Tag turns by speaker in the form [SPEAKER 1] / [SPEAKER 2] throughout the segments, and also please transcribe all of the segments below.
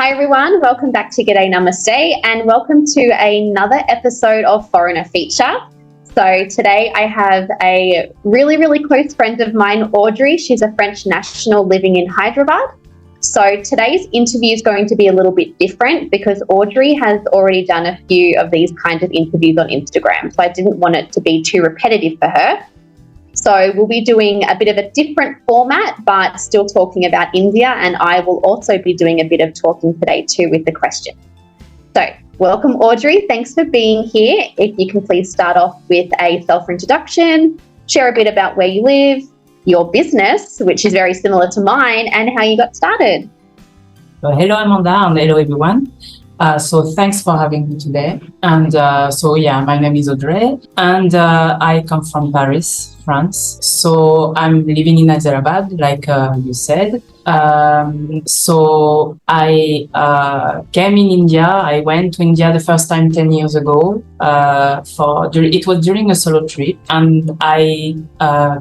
[SPEAKER 1] Hi everyone, welcome back to Namaste and welcome to another episode of Foreigner Feature. So today I have a really close friend of mine, Audrey. She's a French national living in Hyderabad. So today's interview is going to be a little bit different because Audrey has already done a few of these kinds of interviews on Instagram. So I didn't want it to be too repetitive for her. So we'll be doing a bit of a different format, but still talking about India. And I will also be doing a bit of talking today too with the question. So welcome, Audrey. Thanks for being here. If you can please start off with a self-introduction, share a bit about where you live, your business, which is very similar to mine, and how you got started.
[SPEAKER 2] Hello, Amanda, and hello, everyone. So thanks for having me today. And my name is Audrey, and I come from Paris, France. So I'm living in Hyderabad, like you said. So I came in India. I went to India the first time 10 years ago. It was during a solo trip, and I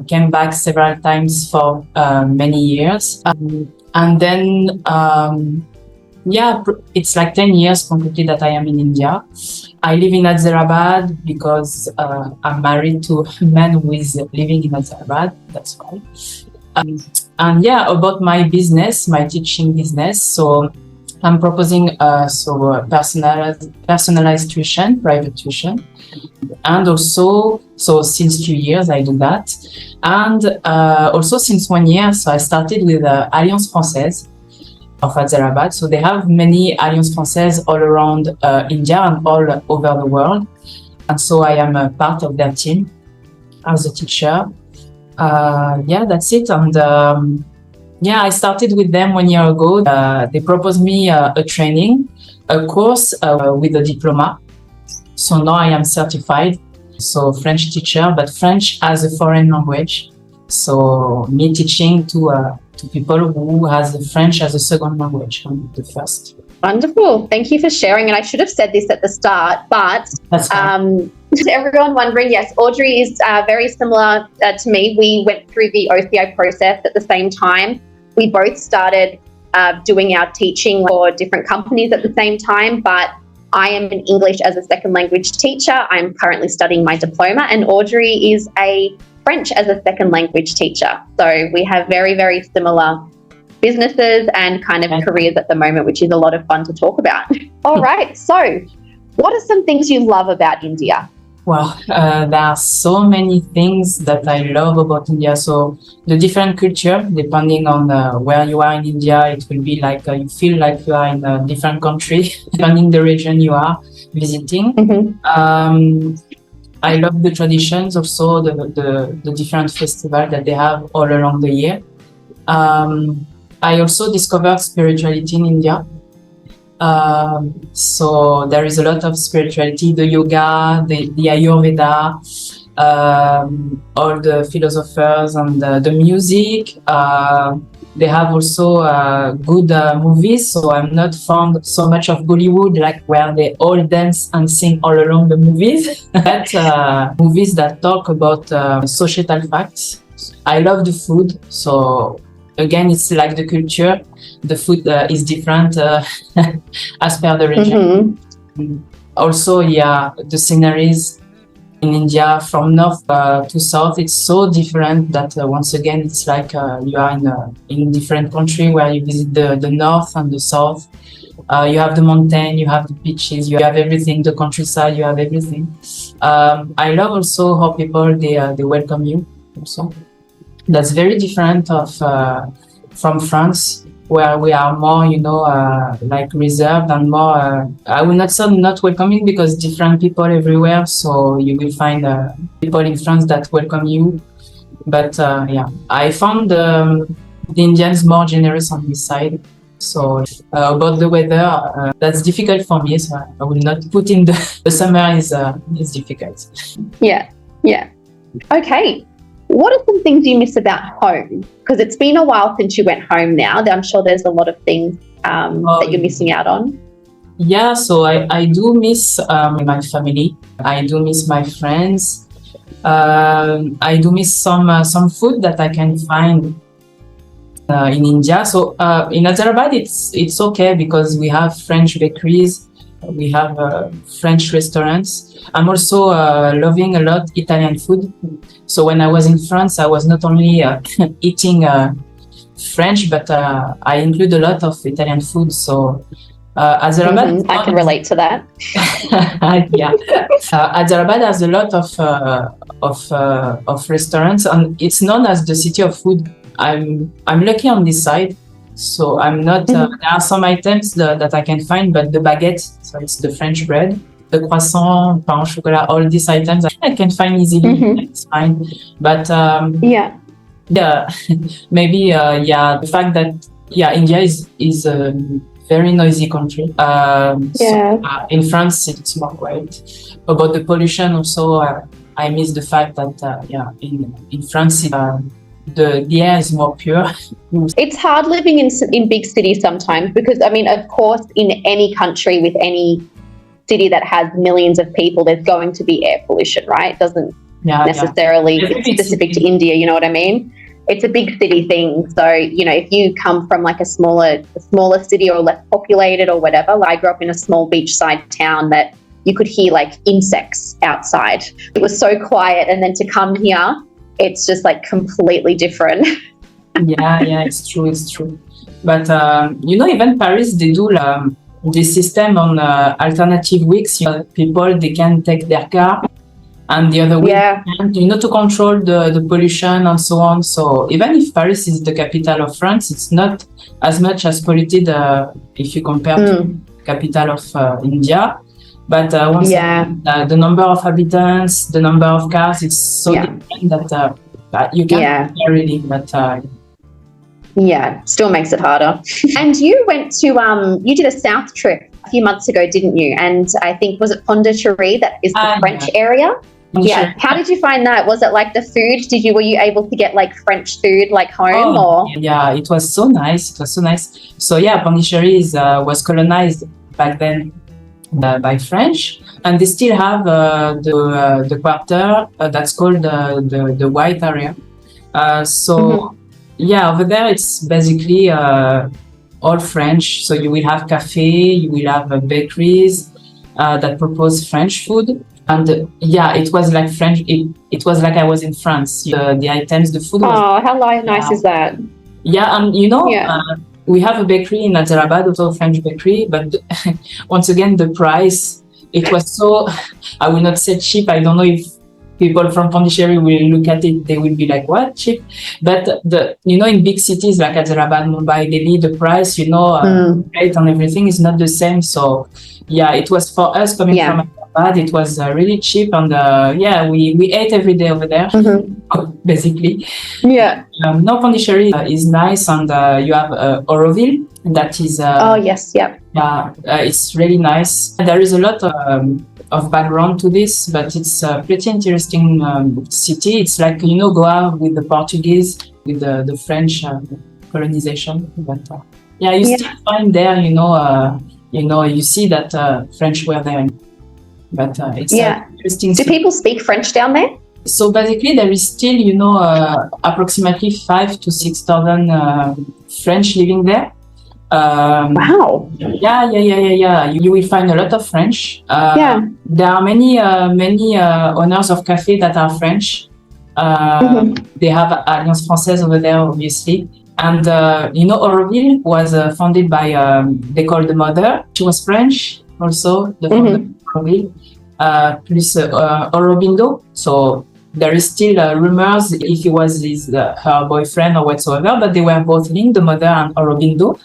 [SPEAKER 2] came back several times for many years. And then it's like 10 years completely that I am in India. I live in Hyderabad because I'm married to a man who is living in Hyderabad. That's why. About my business, my teaching business. So I'm proposing personalized tuition, private tuition. And also, so since 2 years I do that. And also since 1 year, so I started with Alliance Française of Hyderabad. So they have many Alliance Françaises all around India and all over the world. And so I am a part of their team as a teacher. That's it. And I started with them 1 year ago. They proposed me a training, a course with a diploma. So now I am certified. So French teacher, but French as a foreign language. So me teaching to people who has the French as a second language, the first.
[SPEAKER 1] Wonderful. Thank you for sharing. And I should have said this at the start, but to everyone wondering, yes, Audrey is very similar to me. We went through the OCI process at the same time. We both started doing our teaching for different companies at the same time, but I am an English as a second language teacher. I'm currently studying my diploma, and Audrey is a French as a second language teacher. So we have very similar businesses and kind of careers at the moment, which is a lot of fun to talk about. All right. So what are some things you love about India?
[SPEAKER 2] Well, there are so many things that I love about India. So the different culture, depending on where you are in India, it will be like you feel like you are in a different country, depending the region you are visiting. Mm-hmm. I love the traditions, also the different festivals that they have all along the year. I also discovered spirituality in India. So there is a lot of spirituality, the yoga, the Ayurveda, all the philosophers and the music. They have also good movies, so I'm not fond so much of Bollywood, like where they all dance and sing all along the movies, but movies that talk about societal facts. I love the food, so again, it's like the culture. The food is different as per the region. Mm-hmm. Also, the sceneries in India from north to south, it's so different that once again, it's like you are in a different country where you visit the north and the south. You have the mountain, you have the beaches, you have everything, the countryside, you have everything. I love also how people, they welcome you also. That's very different from France, where we are more, like reserved and more, I will not say not welcoming because different people everywhere. So you will find people in France that welcome you. But I found the Indians more generous on this side. So about the weather, that's difficult for me. So I will not put in the summer is difficult.
[SPEAKER 1] Yeah. Okay. What are some things you miss about home? Because it's been a while since you went home now. I'm sure there's a lot of things that you're missing out on.
[SPEAKER 2] Yeah, so I do miss my family. I do miss my friends. I do miss some food that I can find in India. So in Hyderabad, it's okay because we have French bakeries, we have French restaurants. I'm also loving a lot Italian food. So when I was in France, I was not only eating French, but I include a lot of Italian food. So Hyderabad,
[SPEAKER 1] I can relate to that.
[SPEAKER 2] yeah, Hyderabad has a lot of restaurants, and it's known as the city of food. I'm lucky on this side, so I'm not. There are some items that I can find, but the baguette, so it's the French bread, the croissant, pain au chocolat, all these items I can find easily. It's fine, but yeah, maybe the fact that India is a very noisy country. In France, it's more quiet. About the pollution, also, I miss the fact that in France, the air is more pure.
[SPEAKER 1] It's hard living in big cities sometimes because, I mean, of course, in any country with any city that has millions of people, there's going to be air pollution, right? It doesn't necessarily be specific to India, you know what I mean? It's a big city thing. So, you know, if you come from like a smaller city or less populated or whatever, like I grew up in a small beachside town that you could hear like insects outside. It was so quiet. And then to come here, it's just like completely different.
[SPEAKER 2] It's true. But, you know, even Paris, they do this system on alternative weeks. You know, people, they can take their car and the other week, you know, to control the pollution and so on. So even if Paris is the capital of France, it's not as much as polluted if you compare to the capital of India. But once again, the number of inhabitants, the number of cars, it's so different that you can't compare really. But
[SPEAKER 1] still makes it harder. And you went to you did a south trip a few months ago, didn't you? And I think, was it Pondicherry, that is the French area? Yeah. How did you find that? Was it like the food? Were you able to get like French food like home or?
[SPEAKER 2] Yeah, it was so nice. So yeah, Pondicherry was colonized back then by French, and they still have the quarter that's called the white area. Over there it's basically all French. So you will have cafe, you will have bakeries that propose French food. And it was like French. It was like I was in France. The items, the food was...
[SPEAKER 1] Oh, how nice is that?
[SPEAKER 2] Yeah, and you know, we have a bakery in Hyderabad, also a French bakery, but once again, the price, it was so, I will not say cheap. I don't know if people from Pondicherry will look at it, they will be like, what, cheap? But in big cities like Hyderabad, Mumbai, Delhi, the price, rate and everything is not the same. So it was for us coming from Hyderabad, it was really cheap, and we ate every day over there, basically. No, Pondicherry is nice, and you have Auroville, that is... it's really nice. There is a lot of background to this, but it's a pretty interesting city. It's like, Goa with the Portuguese, with the French colonization. But you still find there, you see that French were there. But it's interesting.
[SPEAKER 1] Do people speak French down there?
[SPEAKER 2] So basically, there is still, approximately 5,000 to 6,000 French living there.
[SPEAKER 1] Wow.
[SPEAKER 2] Yeah. You will find a lot of French. There are many owners of cafe that are French. They have Alliance Française over there, obviously. And, Auroville was founded by, they call the mother. She was French also, the founder of Auroville. Plus Aurobindo. So there is still rumors if he was her boyfriend or whatsoever, but they were both linked, the mother and Aurobindo,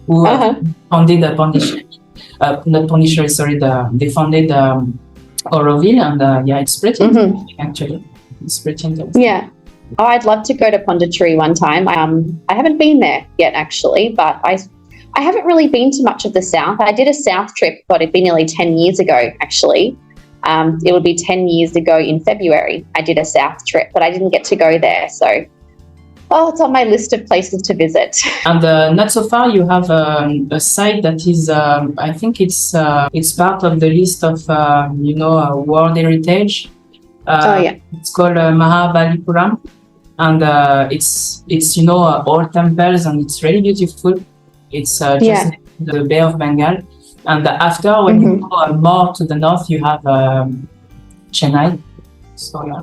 [SPEAKER 2] who founded Pondicherry. Not Pondicherry, sorry, they founded Auroville, and it's pretty interesting, actually. It's pretty interesting.
[SPEAKER 1] Yeah. Oh, I'd love to go to Pondicherry one time. I haven't been there yet, actually, but I haven't really been to much of the South. I did a South trip, but it'd been nearly 10 years ago, actually. It would be 10 years ago in February. I did a South trip, but I didn't get to go there. So, it's on my list of places to visit.
[SPEAKER 2] And not so far, you have a site that is, I think it's part of the list of, World Heritage. It's called Mahabalipuram. and it's old temples, and it's really beautiful. It's just
[SPEAKER 1] Yeah.
[SPEAKER 2] next to the Bay of Bengal, and after when you go more to the north, you have Chennai. So yeah,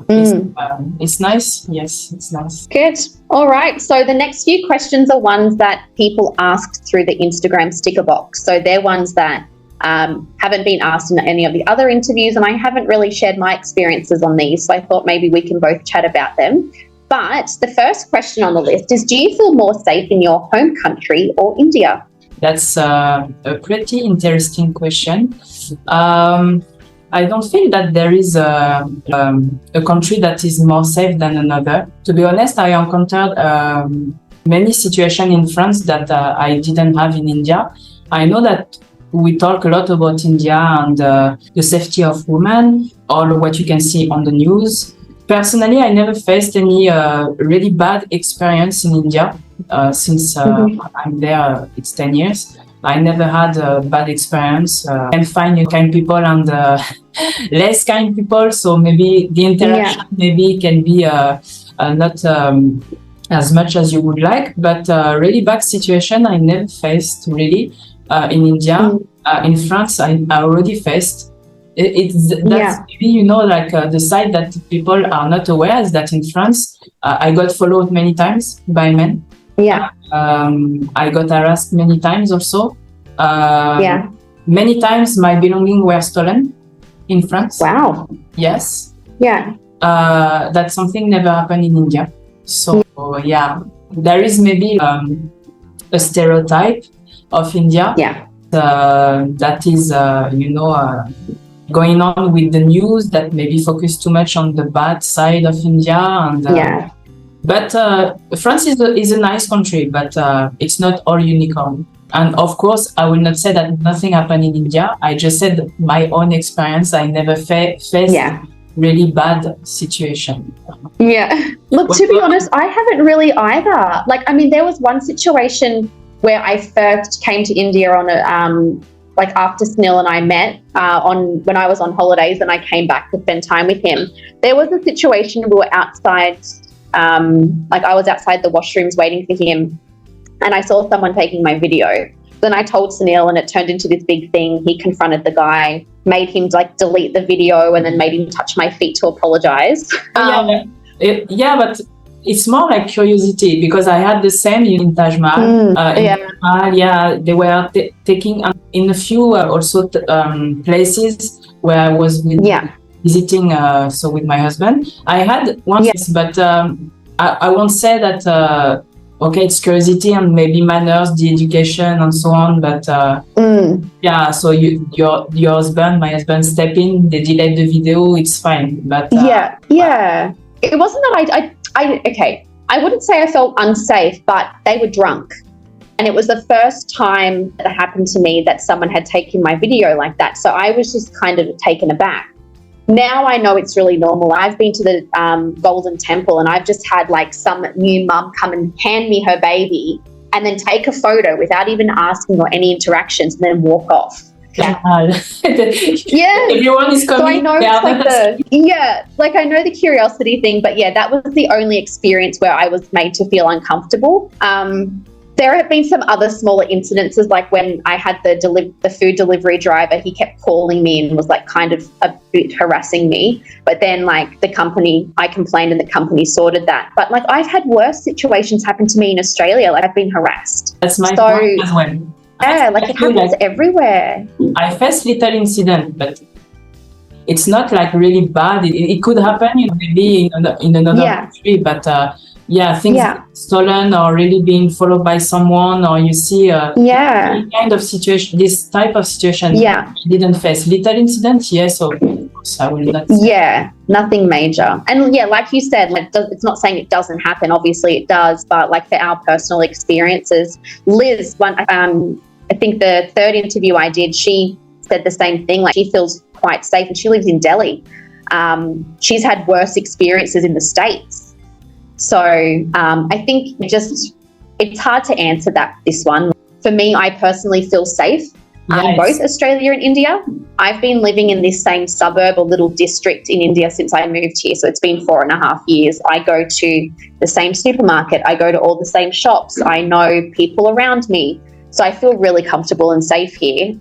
[SPEAKER 2] it's nice. Yes, it's nice.
[SPEAKER 1] Good. All right. So the next few questions are ones that people asked through the Instagram sticker box. So they're ones that haven't been asked in any of the other interviews, and I haven't really shared my experiences on these. So I thought maybe we can both chat about them. But the first question on the list is, do you feel more safe in your home country or India?
[SPEAKER 2] That's a pretty interesting question. I don't feel that there is a country that is more safe than another. To be honest, I encountered many situations in France that I didn't have in India. I know that we talk a lot about India and the safety of women, or what you can see on the news. Personally, I never faced any really bad experience in India since I'm there. It's 10 years. I never had a bad experience. And find kind people and less kind people. So maybe the interaction maybe can be not as much as you would like. But really bad situation I never faced really in India. In France, I already faced. That's maybe like the side that people are not aware is that in France, I got followed many times by men.
[SPEAKER 1] Yeah.
[SPEAKER 2] I got harassed many times also. Many times my belongings were stolen in France.
[SPEAKER 1] Wow.
[SPEAKER 2] Yes.
[SPEAKER 1] Yeah.
[SPEAKER 2] That's something never happened in India. So yeah, there is maybe a stereotype of India.
[SPEAKER 1] Yeah.
[SPEAKER 2] That is going on with the news that maybe focus too much on the bad side of India, and but France is a nice country, but it's not all unicorn. And of course, I will not say that nothing happened in India. I just said my own experience. I never faced really bad situation.
[SPEAKER 1] Yeah. Look, to be honest, I haven't really either. Like, I mean, there was one situation where I first came to India on a like after Sunil and I met when I was on holidays, and I came back to spend time with him. There was a situation we were outside, like I was outside the washrooms waiting for him, and I saw someone taking my video. Then I told Sunil, and it turned into this big thing. He confronted the guy, made him like delete the video, and then made him touch my feet to apologize.
[SPEAKER 2] But it's more like curiosity, because I had the same in Taj Mahal. They were taking in a few also places where I was visiting. So with my husband, I had one, but I won't say that. Okay, it's curiosity and maybe manners, the education and so on. But so your husband, my husband, step in, they delete the video, it's fine. But
[SPEAKER 1] it wasn't that I wouldn't say I felt unsafe, but they were drunk. And it was the first time that it happened to me that someone had taken my video like that. So I was just kind of taken aback. Now I know it's really normal. I've been to the Golden Temple, and I've just had like some new mum come and hand me her baby and then take a photo without even asking or any interactions, and then walk off.
[SPEAKER 2] Everyone is coming.
[SPEAKER 1] So I know it's like I know the curiosity thing, but that was the only experience where I was made to feel uncomfortable. There have been some other smaller incidences, like when I had the food delivery driver, he kept calling me and was like kind of a bit harassing me. But then like I complained and the company sorted that. But like I've had worse situations happen to me in Australia. Like I've been harassed.
[SPEAKER 2] That's my point as well.
[SPEAKER 1] Yeah, like it happens everywhere. I
[SPEAKER 2] faced little incident, but it's not like really bad. It could happen, maybe in another country, but things stolen or really being followed by someone, or you see any kind of situation, this type of situation. I didn't face little incidents. Yes, of course, I will not.
[SPEAKER 1] Nothing major. And like you said, like it's not saying it doesn't happen. Obviously, it does. But like for our personal experiences, Liz, I think the third interview I did, she said the same thing. Like she feels quite safe, and she lives in Delhi. She's had worse experiences in the States. So I think it's hard to answer this one. For me, I personally feel safe. both Australia and India. I've been living in this same suburb or little district in India since I moved here. So it's been 4.5 years. I go to the same supermarket. I go to all the same shops. I know people around me. So I feel really comfortable and safe here.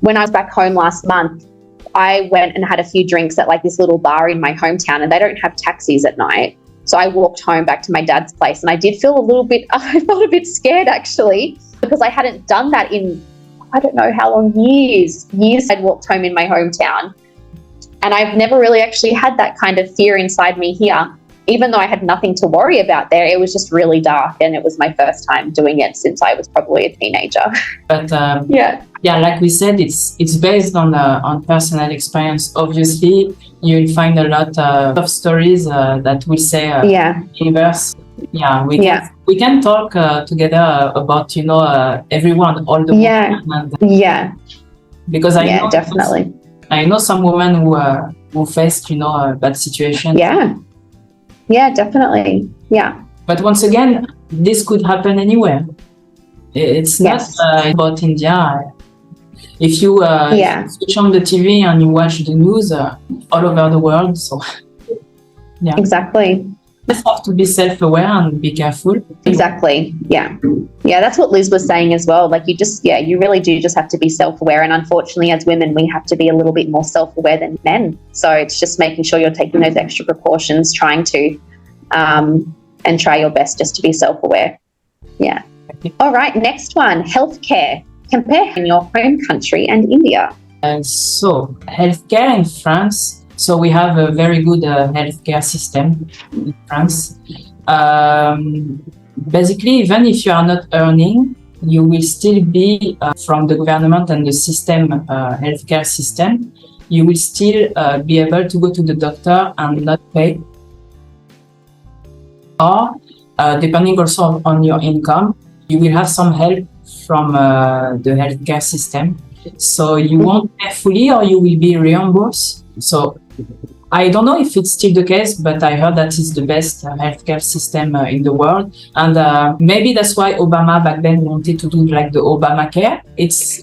[SPEAKER 1] When I was back home last month, I went and had a few drinks at like this little bar in my hometown, and they don't have taxis at night. So I walked home back to my dad's place, and I did feel I felt a bit scared actually, because I hadn't done that in, I don't know how long, years I'd walked home in my hometown. And I've never really actually had that kind of fear inside me here. Even though I had nothing to worry about there, it was just really dark, and it was my first time doing it since I was probably a teenager.
[SPEAKER 2] But like we said, it's based on personal experience. Obviously, you'll find a lot of stories that will say universe. Yeah, we can talk together about everyone, all the women. Because I know
[SPEAKER 1] definitely.
[SPEAKER 2] I know some women who faced a bad situation.
[SPEAKER 1] Yeah, definitely. Yeah.
[SPEAKER 2] But once again, this could happen anywhere. It's not about India. If you switch on the TV and you watch the news all over the world, so
[SPEAKER 1] exactly.
[SPEAKER 2] You just have to be self-aware and be careful.
[SPEAKER 1] Exactly. Yeah, that's what Liz was saying as well. Like you really do just have to be self-aware, and unfortunately as women we have to be a little bit more self-aware than men. So it's just making sure you're taking those extra precautions, trying to and try your best just to be self-aware. Yeah. All right, next one, healthcare. Compare in your home country and India.
[SPEAKER 2] So healthcare in France. So we have a very good healthcare system in France. Basically, even if you are not earning, you will still be from the government and the system, healthcare system, you will still be able to go to the doctor and not pay. Or, depending also on your income, you will have some help from the healthcare system. So you won't pay fully, or you will be reimbursed. So I don't know if it's still the case, but I heard that is the best healthcare system in the world. And maybe that's why Obama back then wanted to do like the Obamacare.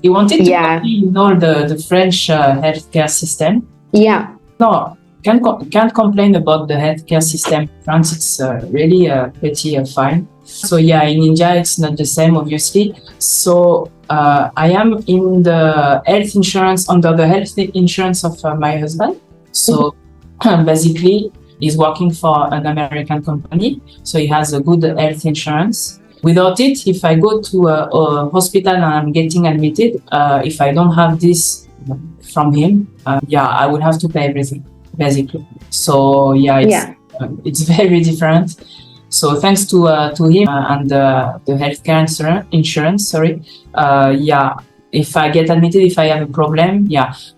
[SPEAKER 2] He wanted to copy, the French healthcare system.
[SPEAKER 1] Yeah.
[SPEAKER 2] No, can't complain about the healthcare system. France, it's really pretty fine. So in India, it's not the same, obviously. So I am in the health insurance, under the health insurance of my husband. So basically, he's working for an American company. So he has a good health insurance. Without it, if I go to a hospital and I'm getting admitted, if I don't have this from him, I would have to pay everything, basically. So it's very different. So thanks to him and the healthcare insurance, if I get admitted, if I have a problem,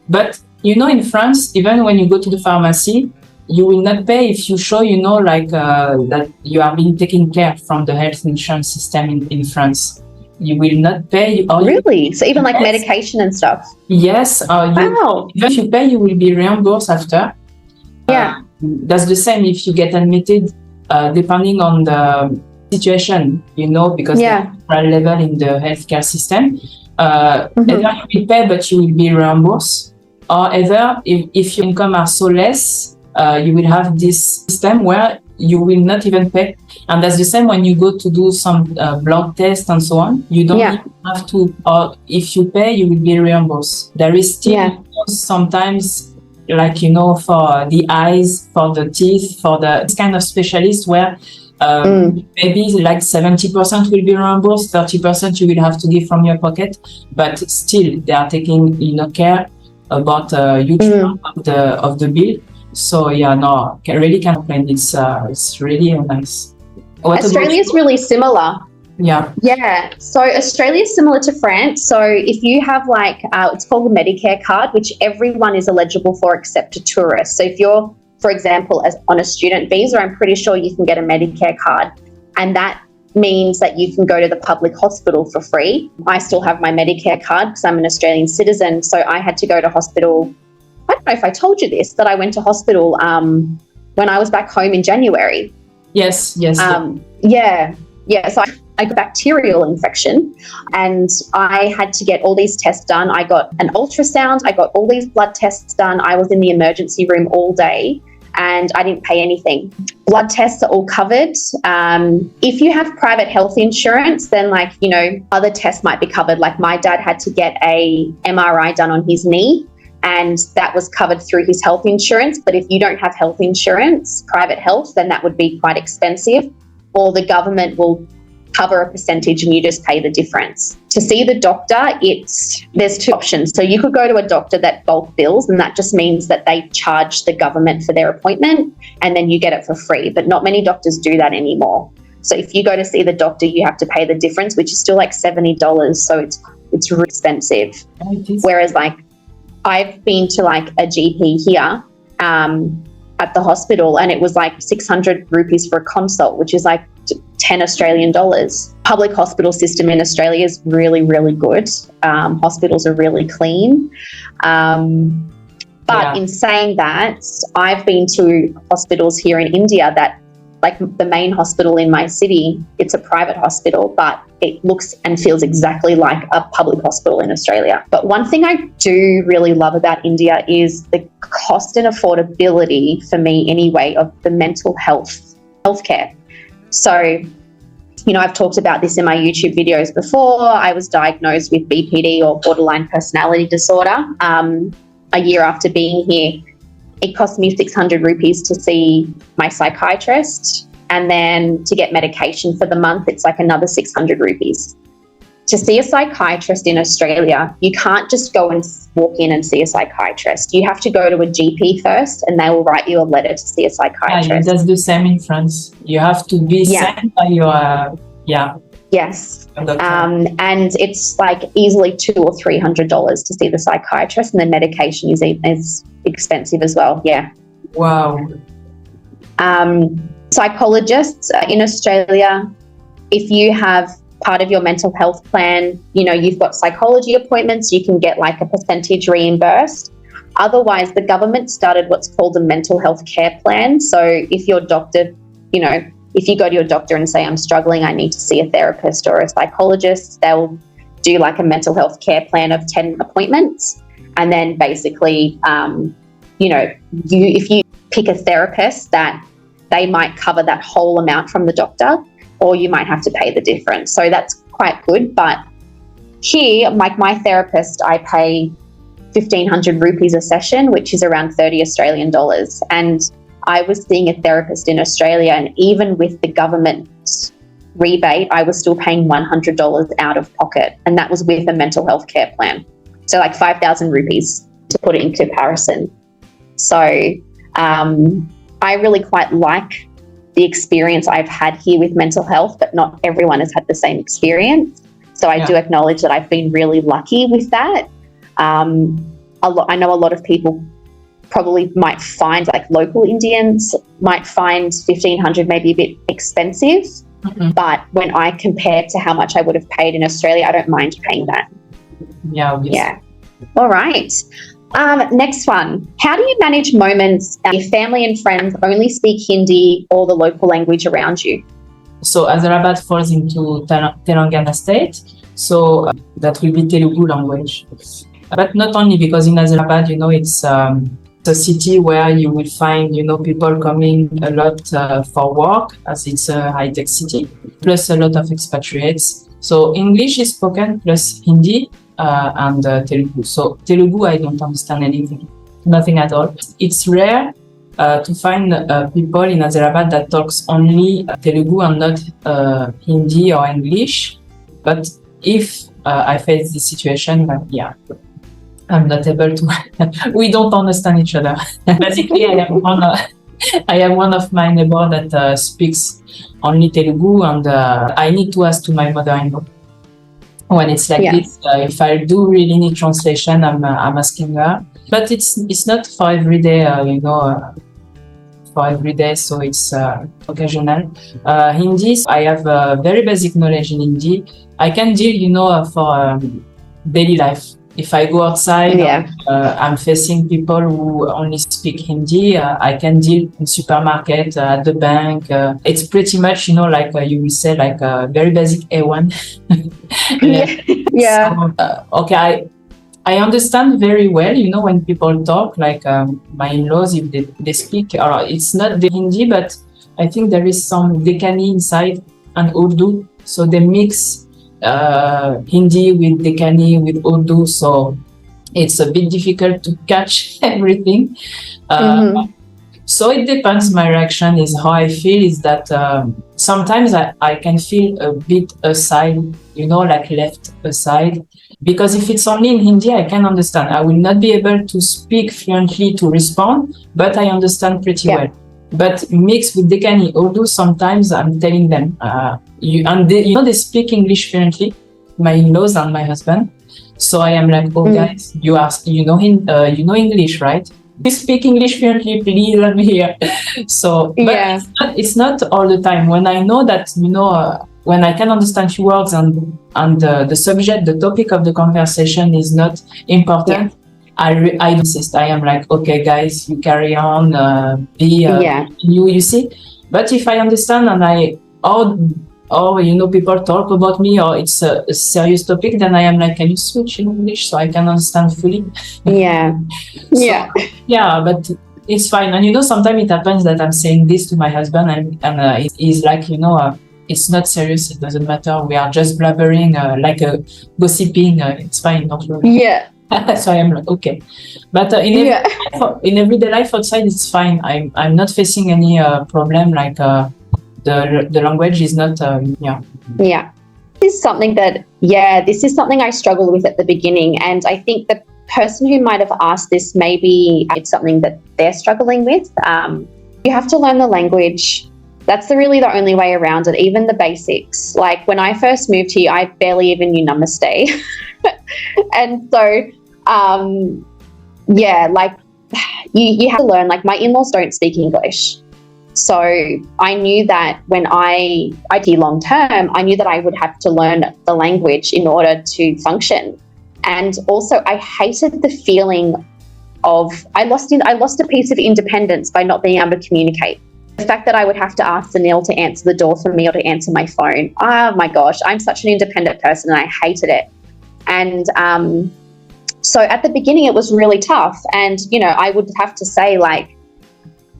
[SPEAKER 2] But in France, even when you go to the pharmacy, you will not pay if you show, that you are being taken care from the health insurance system in France. You will not pay.
[SPEAKER 1] Really? So even like medication and stuff?
[SPEAKER 2] Yes. Even if you pay, you will be reimbursed after. That's the same if you get admitted, depending on the situation, because there are level in the healthcare system. Either you will pay, but you will be reimbursed. Or either, if your income are so less, you will have this system where you will not even pay. And that's the same when you go to do some blood tests and so on. You don't even have to, or if you pay, you will be reimbursed. There is still sometimes, for the eyes, for the teeth, for this kind of specialist where maybe like 70% will be reimbursed, 30% you will have to give from your pocket, but still they are taking care about a huge part of the bill. So really can't complain. It's really nice.
[SPEAKER 1] Australia is really similar.
[SPEAKER 2] Yeah.
[SPEAKER 1] So Australia is similar to France. So if you have it's called the Medicare card, which everyone is eligible for except a tourist. So if you're, for example, on a student visa, I'm pretty sure you can get a Medicare card, and that means that you can go to the public hospital for free. I still have my Medicare card because I'm an Australian citizen. So I had to go to hospital. I don't know if I told you this, that I went to hospital when I was back home in January.
[SPEAKER 2] Yes.
[SPEAKER 1] So a bacterial infection, and I had to get all these tests done. I got an ultrasound, I got all these blood tests done. I was in the emergency room all day and I didn't pay anything. Blood tests are all covered. If you have private health insurance, then other tests might be covered. Like my dad had to get a MRI done on his knee, and that was covered through his health insurance. But if you don't have health insurance, private health, then that would be quite expensive, or the government will cover a percentage and you just pay the difference. To see the doctor, there's two options. So you could go to a doctor that bulk bills, and that just means that they charge the government for their appointment and then you get it for free. But not many doctors do that anymore. So if you go to see the doctor, you have to pay the difference, which is still like $70. So it's really expensive. Whereas I've been to a GP here at the hospital, and it was 600 rupees for a consult, which is 10 Australian dollars. Public hospital system in Australia is really, really good. Hospitals are really clean. But in saying that, I've been to hospitals here in India that, the main hospital in my city, it's a private hospital, but it looks and feels exactly like a public hospital in Australia. But one thing I do really love about India is the cost and affordability, for me anyway, of the mental healthcare. So, I've talked about this in my YouTube videos before. I was diagnosed with BPD, or borderline personality disorder, a year after being here. It cost me 600 rupees to see my psychiatrist, and then to get medication for the month, it's another 600 rupees. To see a psychiatrist in Australia, you can't just go and walk in and see a psychiatrist. You have to go to a GP first, and they will write you a letter to see a psychiatrist.
[SPEAKER 2] That's the same in France. You have to be sent by your
[SPEAKER 1] Yes. And it's easily $200 or $300 to see the psychiatrist, and the medication is expensive as well. Yeah.
[SPEAKER 2] Wow.
[SPEAKER 1] Psychologists in Australia, if you have part of your mental health plan, you've got psychology appointments, you can get a percentage reimbursed. Otherwise, the government started what's called a mental health care plan. So if your doctor, if you go to your doctor and say, I'm struggling, I need to see a therapist or a psychologist, they'll do a mental health care plan of 10 appointments. And then basically, if you pick a therapist, that they might cover that whole amount from the doctor, or you might have to pay the difference. So that's quite good. But here, my therapist, I pay 1,500 rupees a session, which is around 30 Australian dollars. And I was seeing a therapist in Australia, and even with the government rebate, I was still paying $100 out of pocket. And that was with a mental health care plan. So 5,000 rupees to put it in comparison. So I really quite like the experience I've had here with mental health, but not everyone has had the same experience. So I do acknowledge that I've been really lucky with that. I know a lot of people probably might find, local Indians might find 1,500 maybe a bit expensive. Mm-hmm. But when I compare to how much I would have paid in Australia, I don't mind paying that.
[SPEAKER 2] Yeah. Obviously.
[SPEAKER 1] Yeah. All right. Next one. How do you manage moments if family and friends only speak Hindi or the local language around you?
[SPEAKER 2] So Hyderabad falls into Telangana state. So that will be Telugu language. But not only, because in Hyderabad, it's a city where you will find, people coming a lot for work, as it's a high-tech city, plus a lot of expatriates. So English is spoken plus Hindi and Telugu. So Telugu, I don't understand anything, nothing at all. It's rare to find people in Hyderabad that talks only Telugu and not Hindi or English. But if I face this situation, I'm not able to. We don't understand each other. Basically, I am one of my neighbor that speaks only Telugu, and I need to ask to my mother-in-law when it's this. If I do really need translation, I'm asking her. But it's not for every day, for every day, so it's occasional. Hindi, I have very basic knowledge in Hindi. I can deal, for daily life. If I go outside, I'm facing people who only speak Hindi. I can deal in supermarket, at the bank. It's pretty much, like you will say, like very basic A1.
[SPEAKER 1] Yeah.
[SPEAKER 2] So, okay, I understand very well, when people talk, like my in-laws, if they speak, or it's not the Hindi, but I think there is some Deccani inside and Urdu. So they mix Hindi with Deccani with Urdu. So it's a bit difficult to catch everything. So it depends. My reaction is how I feel is that sometimes I can feel a bit aside, like left aside. Because if it's only in Hindi, I can understand. I will not be able to speak fluently to respond, but I understand pretty well. But mixed with Deccani Urdu, sometimes I'm telling them, they speak English fluently, my in-laws and my husband. So I am like, guys, you know English, right? You speak English fluently, please let me hear. So, but it's not all the time. When I know that, when I can understand few words and the subject, the topic of the conversation is not important, I insist. I am like, okay, guys, you carry on, you see. But if I understand and people talk about me or it's a serious topic, then I am like, can you switch in English so I can understand fully? But it's fine. And sometimes it happens that I'm saying this to my husband and he's like, it's not serious, it doesn't matter, we are just blabbering, like gossiping, it's fine, don't worry. So I am like, okay. But in everyday life outside, it's fine. I'm not facing any problem, like the language is not,
[SPEAKER 1] This is something I struggled with at the beginning. And I think the person who might have asked this, maybe it's something that they're struggling with. You have to learn the language. That's really the only way around it, even the basics. Like when I first moved here, I barely even knew Namaste. And so, like you have to learn, like my in-laws don't speak English. So I knew that when I did long term, I knew that I would have to learn the language in order to function. And also I hated the feeling of, I lost a piece of independence by not being able to communicate. The fact that I would have to ask Sunil to answer the door for me or to answer my phone. Oh my gosh, I'm such an independent person and I hated it. And so at the beginning it was really tough. And, I would have to say like,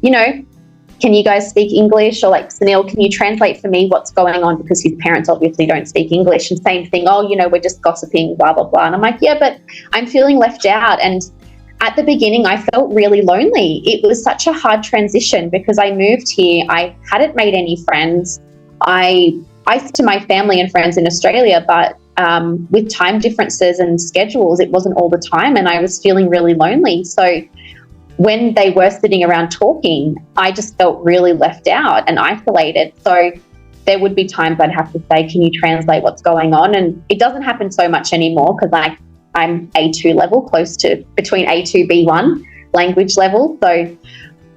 [SPEAKER 1] can you guys speak English? Or like, Sunil, can you translate for me what's going on? Because his parents obviously don't speak English. And same thing, we're just gossiping, blah, blah, blah. And I'm like, yeah, but I'm feeling left out. And at the beginning, I felt really lonely. It was such a hard transition because I moved here. I hadn't made any friends. I to my family and friends in Australia, but with time differences and schedules, it wasn't all the time. And I was feeling really lonely. So when they were sitting around talking, I just felt really left out and isolated. So there would be times I'd have to say, can you translate what's going on? And it doesn't happen so much anymore because I'm A2 level, close to between A2, B1 language level. So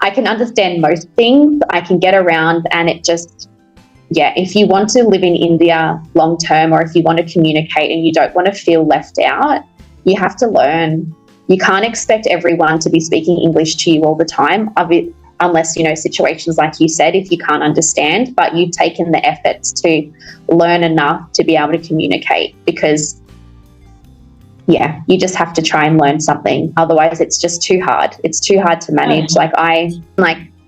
[SPEAKER 1] I can understand most things. I can get around and it just, if you want to live in India long term or if you want to communicate and you don't want to feel left out, you have to learn. You can't expect everyone to be speaking English to you all the time, unless, situations like you said, if you can't understand, but you've taken the efforts to learn enough to be able to communicate because, you just have to try and learn something. Otherwise, it's just too hard. It's too hard to manage. Like I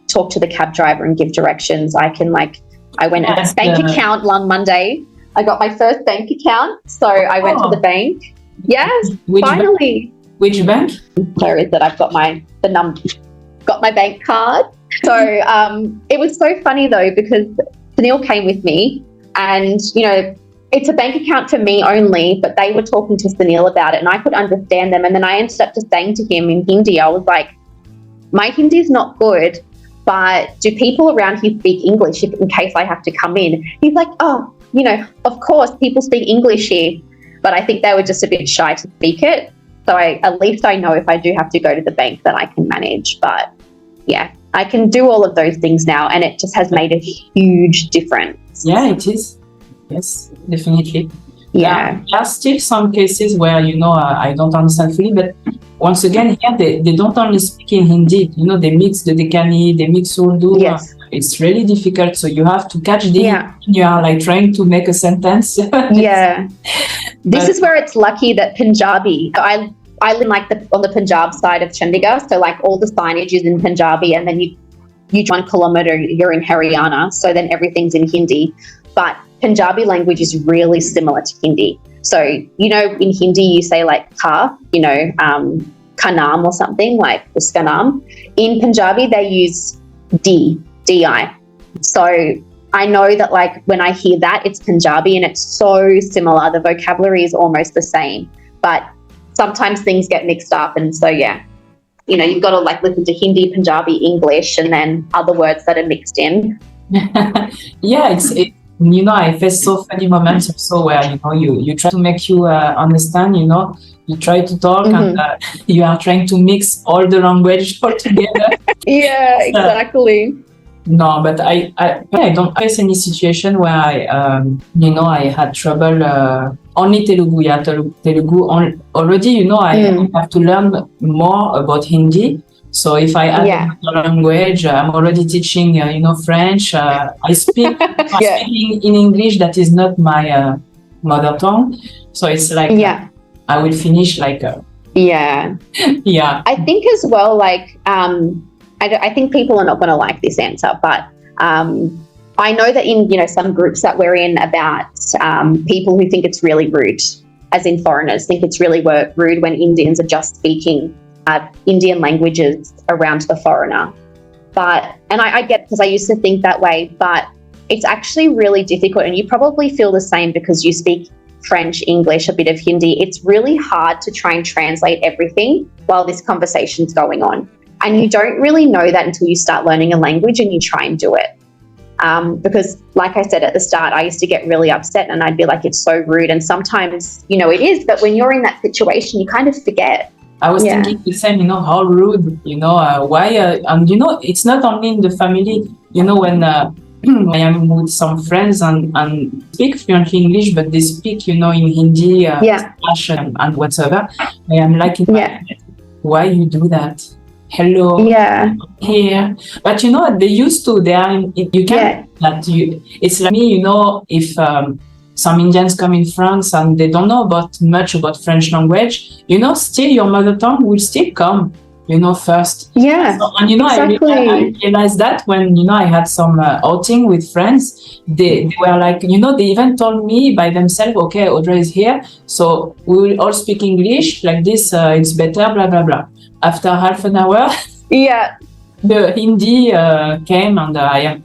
[SPEAKER 1] talk to the cab driver and give directions. I went to bank account one Monday. I got my first bank account. So I went to the bank. Yes, finally.
[SPEAKER 2] Which bank?
[SPEAKER 1] There is that I've got my bank card. So it was so funny though because Sunil came with me, and it's a bank account for me only, but they were talking to Sunil about it, and I could understand them. And then I ended up just saying to him in Hindi, I was like, "My Hindi is not good, but do people around here speak English in case I have to come in?" He's like, "Oh, of course people speak English here," but I think they were just a bit shy to speak it. So at least I know if I do have to go to the bank that I can manage. But I can do all of those things now, and it just has made a huge difference.
[SPEAKER 2] Yeah, it is. Yes, definitely.
[SPEAKER 1] Yeah.
[SPEAKER 2] There are still some cases where, I don't understand fully, but once again, here they don't only speak in Hindi, they mix the Deccani, they mix Urdu.
[SPEAKER 1] Yes.
[SPEAKER 2] It's really difficult. So you have to catch the,
[SPEAKER 1] Yeah.
[SPEAKER 2] you are like trying to make a sentence.
[SPEAKER 1] Yeah. This is where it's lucky that Punjabi, I live like on the Punjab side of Chandigarh. So like all the signage is in Punjabi, and then you 1 kilometer, you're in Haryana. So then everything's in Hindi. But Punjabi language is really similar to Hindi. So, in Hindi, you say like ka, kanam or something like uskanam. In Punjabi, they use di. So I know that like when I hear that, it's Punjabi and it's so similar. The vocabulary is almost the same, but sometimes things get mixed up. And so, yeah, you've got to like listen to Hindi, Punjabi, English, and then other words that are mixed in.
[SPEAKER 2] Yeah, I face so funny moments also where, you try to make you understand, you try to talk and you are trying to mix all the language all together.
[SPEAKER 1] Yeah, exactly.
[SPEAKER 2] No, but I don't face any situation where I had trouble. Only Telugu, Telugu already, I have to learn more about Hindi. So if I add another language, I'm already teaching, French. I speak speaking in English that is not my mother tongue. So it's like I will finish like
[SPEAKER 1] yeah. I think as well, like I think people are not going to like this answer, but I know that in some groups that we're in about people who think it's really rude, as in foreigners think it's really rude when Indians are just speaking Indian languages around the foreigner. And I get, because I used to think that way, but it's actually really difficult, and you probably feel the same because you speak French, English, a bit of Hindi. It's really hard to try and translate everything while this conversation's going on. And you don't really know that until you start learning a language and you try and do it. Because like I said at the start, I used to get really upset and I'd be like, it's so rude. And sometimes, it is, but when you're in that situation, you kind of forget.
[SPEAKER 2] I was thinking the same, how rude, why, and it's not only in the family, when I am with some friends and speak fluently English, but they speak, in Hindi, Spanish and whatever. I am like, why you do that? Hello, here. But they used to, you can't, it's like me, if some Indians come in France and they don't know much about French language, still your mother tongue will still come, first.
[SPEAKER 1] Yeah,
[SPEAKER 2] so, and
[SPEAKER 1] exactly.
[SPEAKER 2] I realized that when, I had some outing with friends, they were like, they even told me by themselves, okay, Audrey is here, so we will all speak English, like this, it's better, blah, blah, blah. After half an hour, the Hindi came and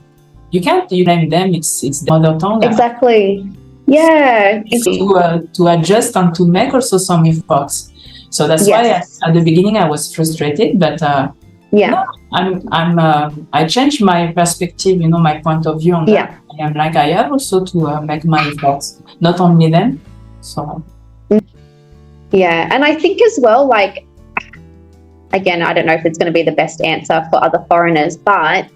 [SPEAKER 2] you can't blame them, it's the mother tongue.
[SPEAKER 1] Exactly. Yeah.
[SPEAKER 2] To adjust and to make also some efforts. So that's why at the beginning I was frustrated, but I changed my perspective, my point of view on that. I'm like, I have also to make my efforts, not only them. So.
[SPEAKER 1] Yeah, and I think as well, like, again, I don't know if it's going to be the best answer for other foreigners, but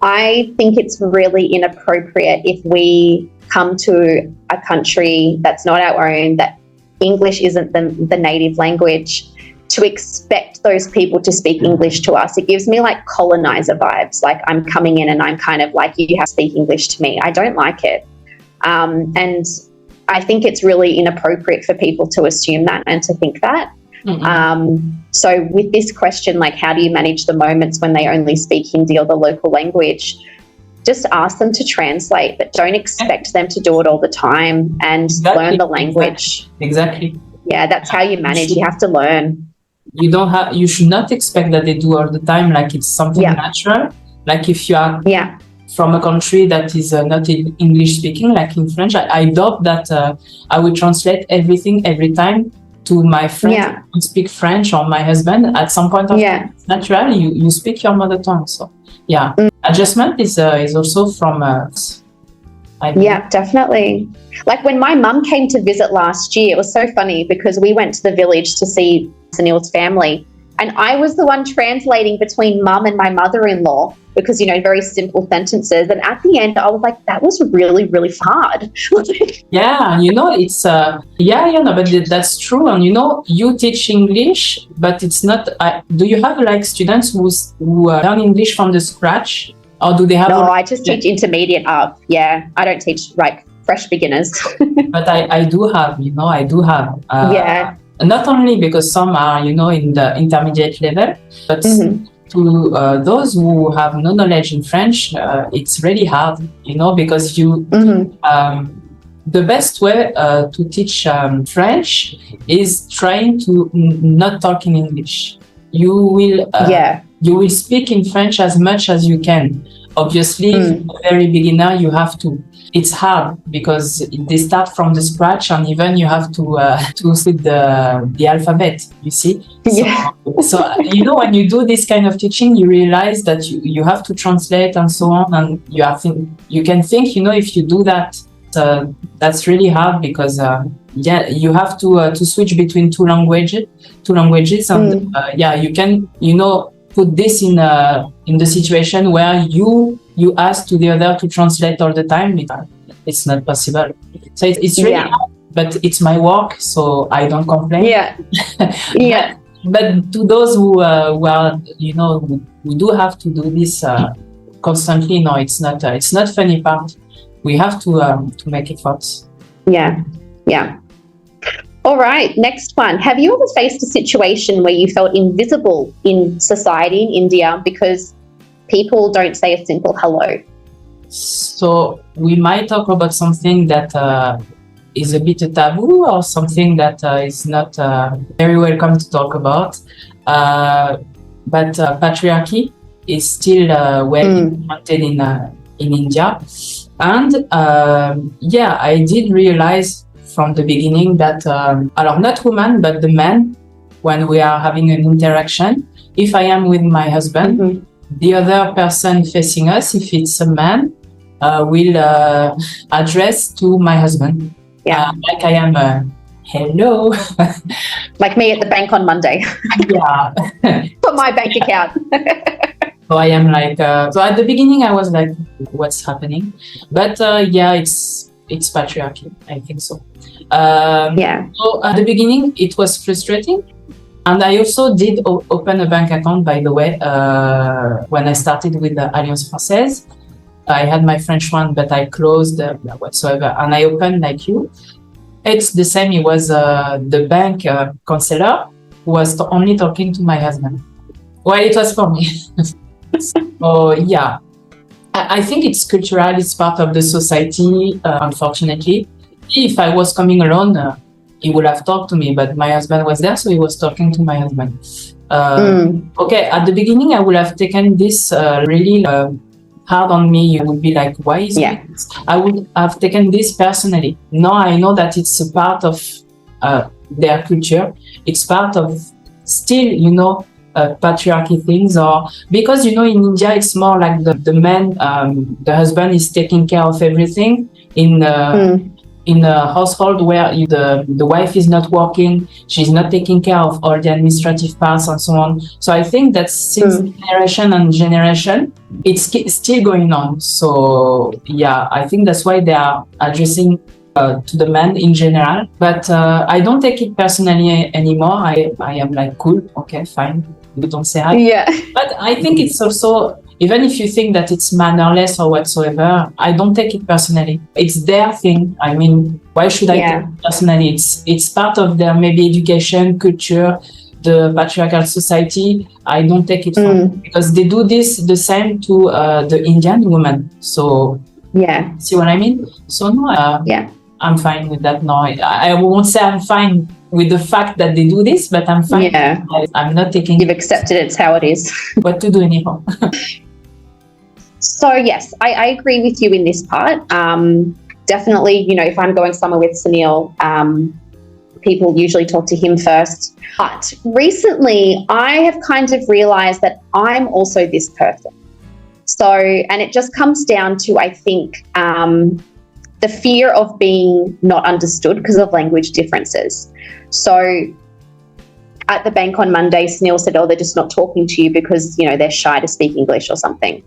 [SPEAKER 1] I think it's really inappropriate if we come to a country that's not our own, that English isn't the native language, to expect those people to speak English to us. It gives me like colonizer vibes, like I'm coming in and I'm kind of like, you have to speak English to me. I don't like it. And I think it's really inappropriate for people to assume that and to think that. So with this question, like, how do you manage the moments when they only speak Hindi or the local language? Just ask them to translate, but don't expect them to do it all the time, and learn the language.
[SPEAKER 2] Exactly.
[SPEAKER 1] Yeah, that's how you manage. You have to learn.
[SPEAKER 2] You should not expect that they do all the time, like it's something natural. Like if you are from a country that is not English speaking, like in French, I doubt that I will translate everything every time to my friend who speak French or my husband. At some point of time, it's natural. You speak your mother tongue. So adjustment is also from
[SPEAKER 1] definitely. Like when my mum came to visit last year, it was so funny because we went to the village to see Sunil's family, And I was the one translating between mum and my mother-in-law because, very simple sentences. And at the end, I was like, that was really, really hard.
[SPEAKER 2] Yeah, it's no, but that's true. And you teach English, but it's not. Do you have like students who learn English from the scratch, or do they have?
[SPEAKER 1] No, I just teach intermediate up. Yeah, I don't teach like fresh beginners.
[SPEAKER 2] But I do have, I do have.
[SPEAKER 1] Yeah.
[SPEAKER 2] Not only because some are, in the intermediate level, but to those who have no knowledge in French, it's really hard, because the best way to teach French is trying to not talk in English. You will speak in French as much as you can. Obviously, if you're a very beginner, you have to. It's hard because they start from the scratch, and even you have to speak the alphabet. You see, so when you do this kind of teaching, you realize that you have to translate and so on, and you can think, if you do that, that's really hard because you have to switch between two languages, and you can put this in the situation where you ask to the other to translate all the time. It's not possible. So it's really hard, but it's my work, so I don't complain.
[SPEAKER 1] Yeah.
[SPEAKER 2] But to those who are who do have to do this constantly, no, it's not funny part. We have to make efforts.
[SPEAKER 1] Yeah. All right, next one. Have you ever faced a situation where you felt invisible in society in India because people don't say a simple hello?
[SPEAKER 2] So we might talk about something that is a bit a taboo, or something that is not very welcome to talk about. But patriarchy is still well implemented in India. And I did realize from the beginning that, not women, but the men, when we are having an interaction, if I am with my husband, the other person facing us, if it's a man, will address to my husband. Like I am, hello.
[SPEAKER 1] Like me at the bank on Monday.
[SPEAKER 2] Yeah.
[SPEAKER 1] For my bank account.
[SPEAKER 2] So I am like, so at the beginning I was like, what's happening? But it's patriarchy, I think so. So at the beginning it was frustrating, and I also did open a bank account, by the way, when I started with the Alliance Française. I had my French one, but I closed whatsoever, and I opened like you. It's the same. It was the bank counselor who was only talking to my husband. Well, it was for me. So yeah. I think it's cultural, it's part of the society, unfortunately. If I was coming alone, he would have talked to me, but my husband was there, so he was talking to my husband. Okay, at the beginning, I would have taken this really hard on me. You would be like, why is this? I would have taken this personally. Now I know that it's a part of their culture. It's part of still, patriarchy things, or because in India it's more like the man, the husband is taking care of everything in a household where the wife is not working, she's not taking care of all the administrative parts and so on. So I think that since generation and generation, it's still going on. So yeah, I think that's why they are addressing to the men in general. But I don't take it personally anymore. I am like, cool, okay, fine. You don't say hi.
[SPEAKER 1] Yeah.
[SPEAKER 2] But I think it's also, even if you think that it's mannerless or whatsoever, I don't take it personally. It's their thing. I mean, why should I take it personally? It's part of their maybe education, culture, the patriarchal society. I don't take it from because they do this the same to the Indian women. So see what I mean? So no, I'm fine with that. No, I won't say I'm fine with the fact that they do this, but I'm fine.
[SPEAKER 1] Yeah.
[SPEAKER 2] I'm not taking.
[SPEAKER 1] You've accepted it's how it is.
[SPEAKER 2] What to do anyhow.
[SPEAKER 1] So yes, I agree with you in this part. Definitely, if I'm going somewhere with Sunil, people usually talk to him first. But recently, I have kind of realized that I'm also this person. So, and it just comes down to, I think, the fear of being not understood because of language differences. So at the bank on Monday, Sunil said, oh, they're just not talking to you because, you know, they're shy to speak English or something.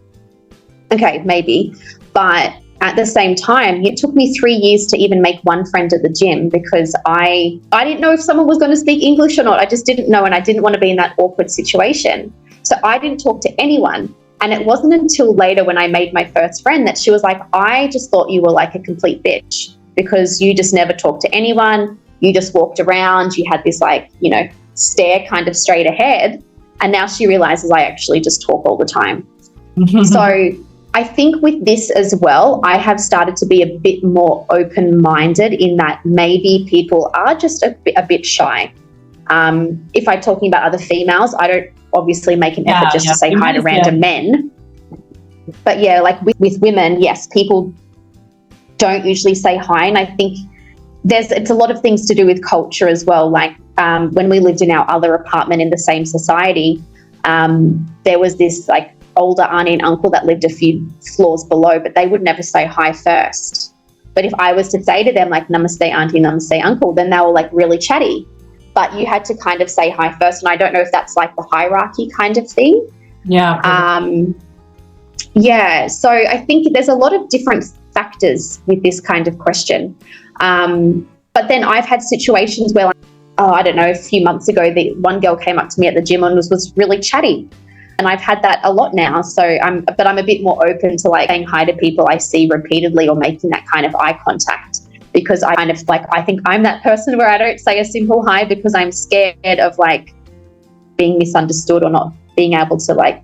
[SPEAKER 1] Okay, maybe. But at the same time, it took me 3 years to even make one friend at the gym because I didn't know if someone was going to speak English or not. I just didn't know, and I didn't want to be in that awkward situation. So I didn't talk to anyone. And it wasn't until later when I made my first friend that she was like, I just thought you were like a complete bitch because you just never talked to anyone. You just walked around. You had this like, you know, stare kind of straight ahead. And now she realizes I actually just talk all the time. So I think with this as well, I have started to be a bit more open-minded in that maybe people are just a bit shy. If I'm talking about other females, I don't obviously make an effort just to say hi to random men. But yeah, like with women, yes, people don't usually say hi. And I think it's a lot of things to do with culture as well. Like when we lived in our other apartment in the same society, there was this like older auntie and uncle that lived a few floors below, but they would never say hi first. But if I was to say to them like, namaste auntie, namaste uncle, then they were like really chatty. But you had to kind of say hi first. And I don't know if that's like the hierarchy kind of thing.
[SPEAKER 2] Yeah.
[SPEAKER 1] Yeah. So I think there's a lot of different factors with this kind of question. But then I've had situations where, I don't know, a few months ago, the one girl came up to me at the gym and was really chatty. And I've had that a lot now. So I'm a bit more open to like saying hi to people I see repeatedly or making that kind of eye contact. Because I kind of like, I think I'm that person where I don't say a simple hi because I'm scared of like being misunderstood or not being able to like,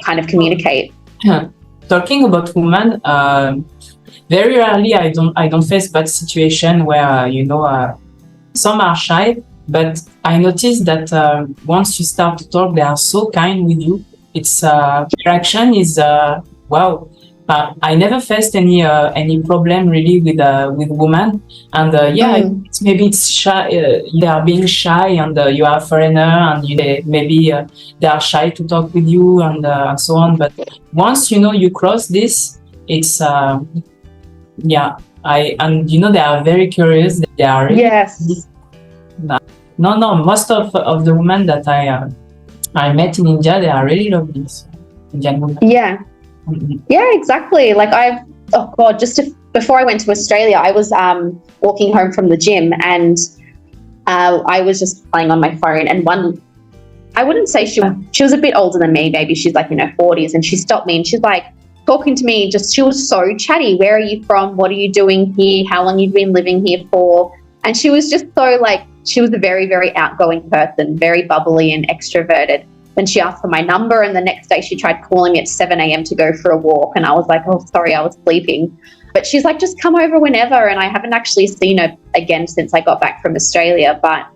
[SPEAKER 1] kind of communicate.
[SPEAKER 2] Talking about women, very rarely I don't face that situation where, some are shy, but I noticed that once you start to talk, they are so kind with you. It's reaction is wow. I never faced any problem really with women, and maybe it's shy. They are being shy, and you are a foreigner, and maybe they are shy to talk with you, and so on. But once you cross this, it's they are very curious. They are really,
[SPEAKER 1] yes.
[SPEAKER 2] No. Most of the women that I met in India, they are really lovely. So, Indian women.
[SPEAKER 1] Yeah. Yeah, exactly. Like before I went to Australia, I was walking home from the gym and I was just playing on my phone, and I wouldn't say she was a bit older than me, maybe she's like 40s, and she stopped me and she's like talking to me, she was so chatty. Where are you from? What are you doing here? How long you've been living here for? And she was just so like, she was a very, very outgoing person, very bubbly and extroverted. Then she asked for my number, and the next day she tried calling me at 7 a.m. to go for a walk. And I was like, oh, sorry, I was sleeping. But she's like, just come over whenever. And I haven't actually seen her again since I got back from Australia. But,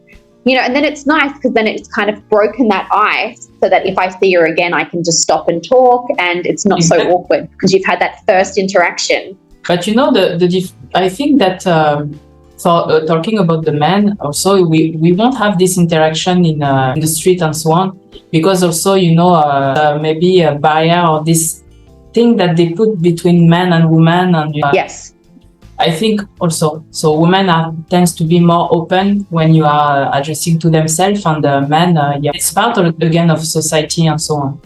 [SPEAKER 1] and then it's nice because then it's kind of broken that ice so that if I see her again, I can just stop and talk, and it's not so awkward because you've had that first interaction.
[SPEAKER 2] But I think that talking about the men, also we won't have this interaction in the street and so on, because also maybe a barrier or this thing that they put between men and women, and
[SPEAKER 1] yes,
[SPEAKER 2] I think also women tends to be more open when you are addressing to themselves, and men it's part again of society and so on.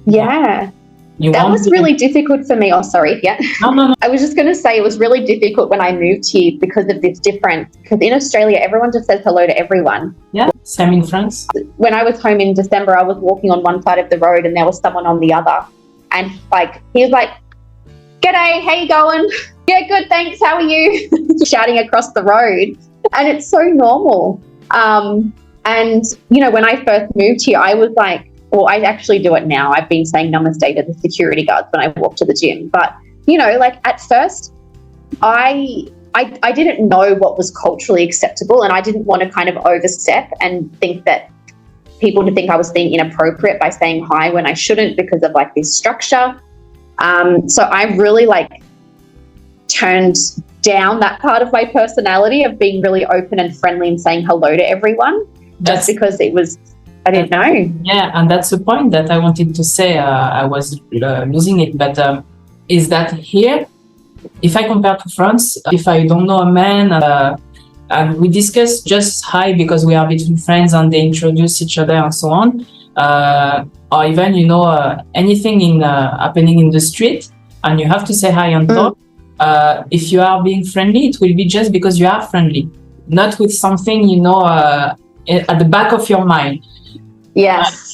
[SPEAKER 1] Yeah. That was really difficult for me. Oh, sorry. Yeah.
[SPEAKER 2] No.
[SPEAKER 1] I was just going to say it was really difficult when I moved here because of this difference. Because in Australia, everyone just says hello to everyone.
[SPEAKER 2] Yeah, same in France.
[SPEAKER 1] When I was home in December, I was walking on one side of the road and there was someone on the other. And he was like, "G'day, how you going?" "Yeah, good, thanks. How are you?" Shouting across the road. And it's so normal. And, when I first moved here, I was like, well, I actually do it now. I've been saying namaste to the security guards when I walk to the gym. But, at first, I didn't know what was culturally acceptable, and I didn't want to kind of overstep and think that people to think I was being inappropriate by saying hi when I shouldn't because of like this structure. So I really turned down that part of my personality of being really open and friendly and saying hello to everyone, just because I didn't know.
[SPEAKER 2] Yeah, and that's the point that I wanted to say. I was losing it, but is that here, if I compare to France, if I don't know a man, and we discuss just hi because we are between friends and they introduce each other and so on. Or even, anything happening in the street and you have to say hi and talk. If you are being friendly, it will be just because you are friendly, not with something, at the back of your mind.
[SPEAKER 1] Yes.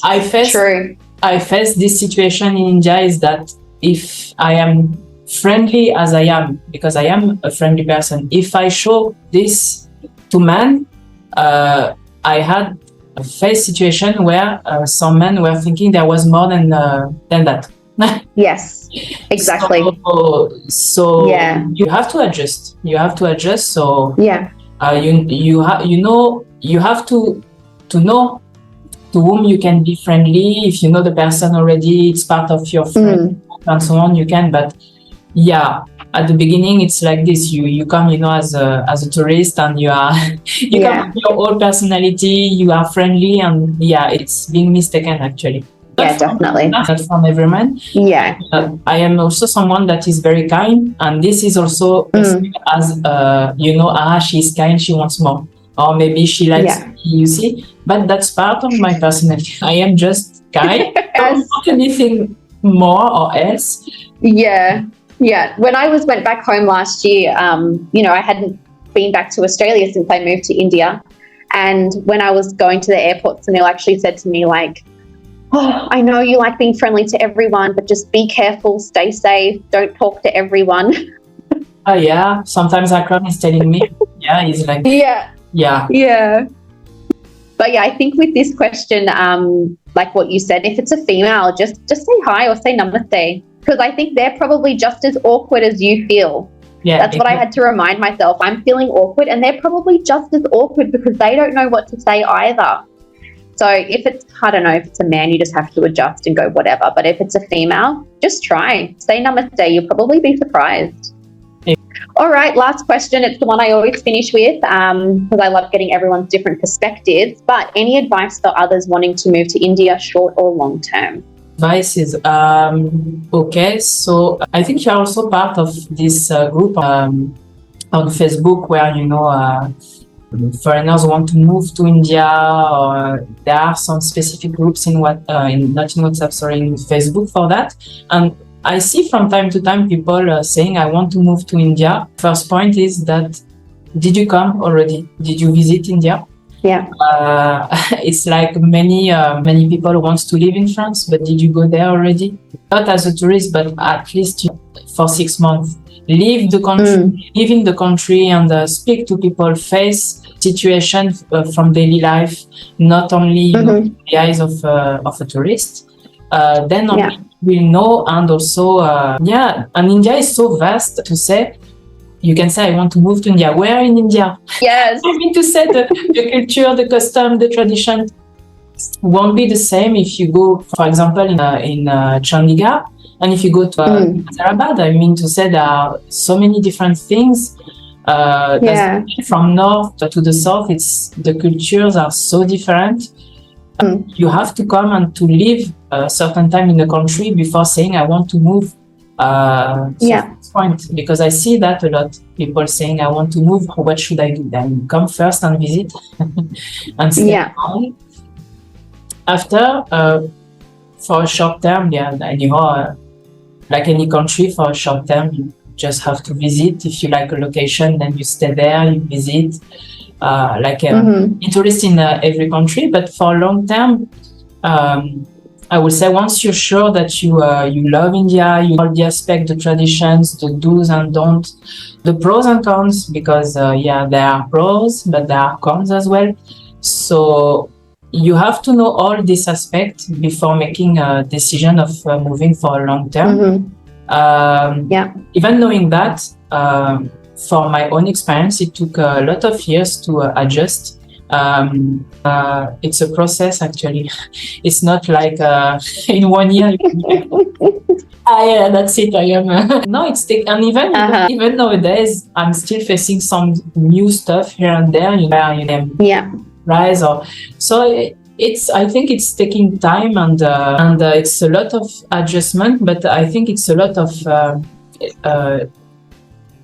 [SPEAKER 1] True.
[SPEAKER 2] I faced this situation in India is that if I am friendly as I am, because I am a friendly person, if I show this to men, I had a face situation where some men were thinking there was more than that.
[SPEAKER 1] Yes, exactly.
[SPEAKER 2] So
[SPEAKER 1] yeah,
[SPEAKER 2] you have to adjust. So
[SPEAKER 1] yeah,
[SPEAKER 2] you have to know to whom you can be friendly. If you know the person already, it's part of your friend and so on. You can, but yeah, at the beginning it's like this. You come, as a tourist, and you are you come with your own personality. You are friendly, and it's being mistaken actually.
[SPEAKER 1] Definitely.
[SPEAKER 2] Not from everyone.
[SPEAKER 1] Yeah.
[SPEAKER 2] I am also someone that is very kind, and this is also as she's kind, she wants more, or maybe she likes me, you see. But that's part of my personality. I am just kind. Don't want anything more or else.
[SPEAKER 1] Yeah. When I went back home last year, I hadn't been back to Australia since I moved to India, and when I was going to the airport, Sunil actually said to me like, "Oh, I know you like being friendly to everyone, but just be careful, stay safe, don't talk to everyone."
[SPEAKER 2] Oh yeah, sometimes Akram is telling me, he's like,
[SPEAKER 1] yeah. But I think with this question, like what you said, if it's a female, just say hi or say namaste, because I think they're probably just as awkward as you feel. Yeah, that's what I had to remind myself. I'm feeling awkward, and they're probably just as awkward because they don't know what to say either. So if it's, I don't know, if it's a man, you just have to adjust and go whatever. But if it's a female, just try. Say namaste. You'll probably be surprised.
[SPEAKER 2] Yeah.
[SPEAKER 1] All right, last question. It's the one I always finish with because I love getting everyone's different perspectives. But any advice for others wanting to move to India, short or long term?
[SPEAKER 2] Advice is, okay. So I think you're also part of this group on Facebook where, foreigners want to move to India, or there are some specific groups in Facebook for that. And I see from time to time people saying, I want to move to India. First point is that, did you come already? Did you visit India?
[SPEAKER 1] Yeah.
[SPEAKER 2] It's like many people wants to live in France, but did you go there already? Not as a tourist, but at least for 6 months. Leave the country, live in the country, and speak to people, face situation from daily life, not only the eyes of a tourist. Then we'll know, and also and India is so vast to say. You can say, I want to move to India. Where in India?
[SPEAKER 1] Yes.
[SPEAKER 2] I mean to say the culture, the custom, the tradition won't be the same if you go, for example, in Chandigarh, and if you go to Hyderabad. I mean to say there are so many different things. From north to the south, the cultures are so different. You have to come and to live a certain time in the country before saying, I want to move. Point, because I see that a lot. People saying, I want to move, what should I do? Then come first and visit and stay on. After, for a short term, like any country, for a short term, you just have to visit. If you like a location, then you stay there, you visit. Interest in every country, but for long term, I would say once you're sure that you love India, you know the aspect, the traditions, the do's and don'ts, the pros and cons, because there are pros, but there are cons as well. So you have to know all this aspect before making a decision of moving for a long term. Even knowing that, for my own experience, it took a lot of years to adjust. It's a process actually. It's not like in 1 year. That's it. I am. No, it's and even nowadays, I'm still facing some new stuff here and there. Rise or so. I think it's taking time and it's a lot of adjustment. But I think it's a lot of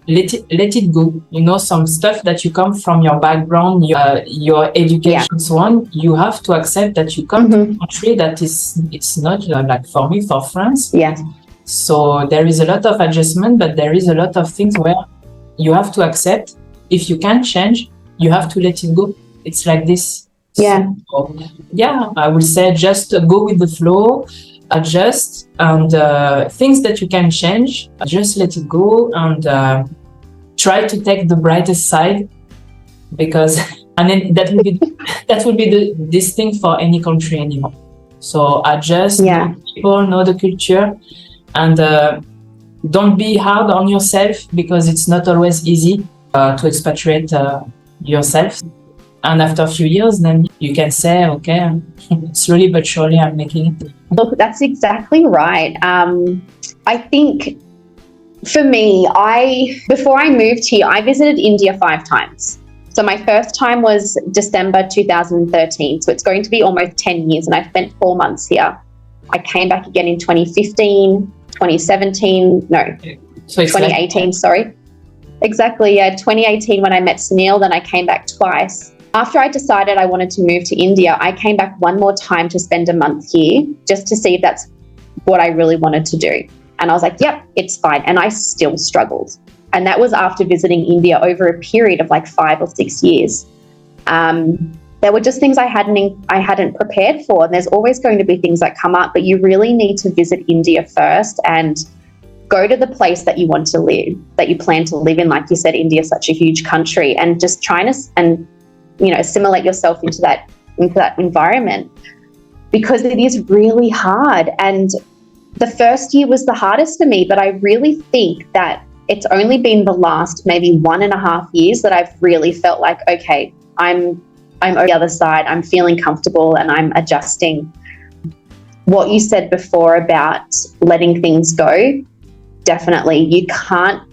[SPEAKER 2] let it go. You know, some stuff that you come from your background, your education, and so on. You have to accept that you come to a country that it's not like for me, for France.
[SPEAKER 1] Yeah.
[SPEAKER 2] So there is a lot of adjustment, but there is a lot of things where you have to accept. If you can't change, you have to let it go. It's like this.
[SPEAKER 1] Yeah.
[SPEAKER 2] So, yeah, I would say just go with the flow, adjust, and things that you can change, just let it go, and try to take the brightest side, because and then that will be this thing for any country anymore. So adjust, know people, know the culture, and don't be hard on yourself, because it's not always easy to expatriate yourself. And after a few years, then you can say, okay, slowly but surely I'm making it.
[SPEAKER 1] Look, that's exactly right. I think for me, before I moved here, I visited India 5 times. So my first time was December 2013. So it's going to be almost 10 years, and I spent 4 months here. I came back again in 2015, 2017, no, so 2018, sorry. Exactly, yeah, 2018 when I met Sunil, then I came back twice. After I decided I wanted to move to India, I came back one more time to spend a month here, just to see if that's what I really wanted to do. And I was like, yep, it's fine. And I still struggled. And that was after visiting India over a period of like 5 or 6 years. There were just things I hadn't prepared for. And there's always going to be things that come up, but you really need to visit India first and go to the place that you want to live, that you plan to live in. Like you said, India is such a huge country, and just trying to assimilate yourself into that environment, because it is really hard. And the first year was the hardest for me, but I really think that it's only been the last maybe 1.5 years that I've really felt like, okay, I'm over the other side, I'm feeling comfortable, and I'm adjusting. What you said before about letting things go, definitely. You can't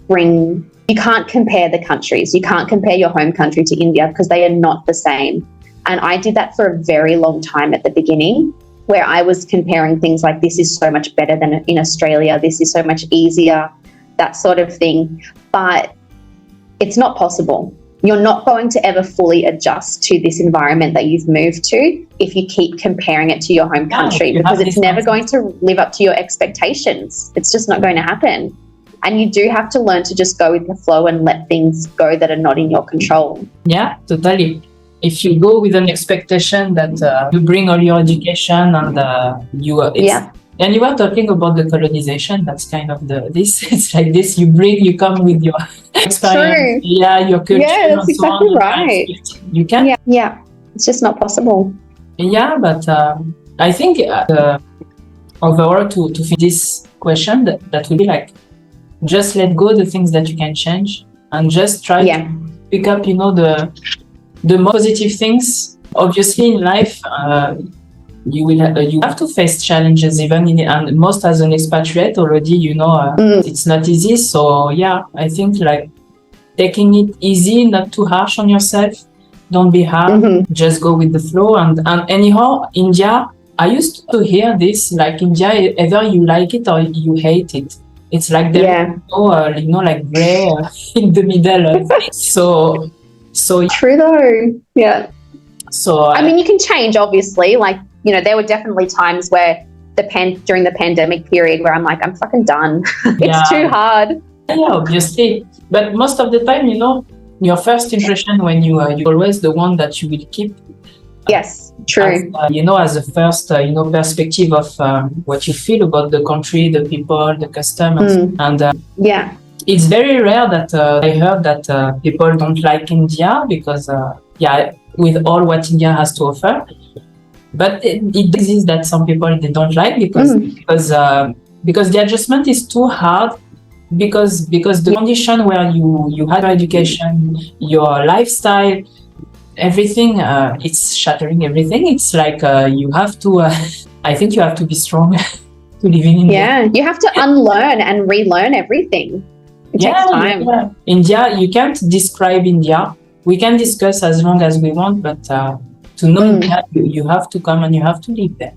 [SPEAKER 1] compare the countries. You can't compare your home country to India, because they are not the same. And I did that for a very long time at the beginning, where I was comparing things like, this is so much better than in Australia, this is so much easier, that sort of thing. But it's not possible. You're not going to ever fully adjust to this environment that you've moved to if you keep comparing it to your home country, because it's never going to live up to your expectations. It's just not going to happen. And you do have to learn to just go with the flow and let things go that are not in your control.
[SPEAKER 2] Yeah, totally. If you go with an expectation that you bring all your education and and you were talking about the colonization, that's kind of this. It's like this, you come with your experience, your culture,
[SPEAKER 1] yeah, that's exactly right.
[SPEAKER 2] You can.
[SPEAKER 1] Yeah, it's just not possible.
[SPEAKER 2] Yeah, but I think overall to finish this question, that would be like, just let go the things that you can change, and just try to pick up, the more positive things. Obviously, in life, you have to face challenges, and most as an expatriate already, it's not easy. So yeah, I think like taking it easy, not too harsh on yourself. Don't be hard. Just go with the flow. And anyhow, India, I used to hear this, like India, either you like it or you hate it. It's like there is no, like gray in the middle. So
[SPEAKER 1] true though. Yeah.
[SPEAKER 2] So
[SPEAKER 1] I mean, you can change, obviously. Like, there were definitely times where during the pandemic period where I'm like, I'm fucking done. It's too hard.
[SPEAKER 2] Yeah, obviously. But most of the time, your first impression when you're always the one that you will keep.
[SPEAKER 1] Yes, true.
[SPEAKER 2] As a first, perspective of what you feel about the country, the people, the customs, and it's very rare that I heard that people don't like India because, with all what India has to offer. But it exists that some people they don't like because the adjustment is too hard. Because the condition where you had your education, your lifestyle, everything, it's shattering everything. It's like you have to, I think you have to be strong to live in India.
[SPEAKER 1] Yeah, you have to unlearn and relearn everything. It takes time.
[SPEAKER 2] Yeah. India, you can't describe India. We can discuss as long as we want, but to know India, you have to come and you have to live there.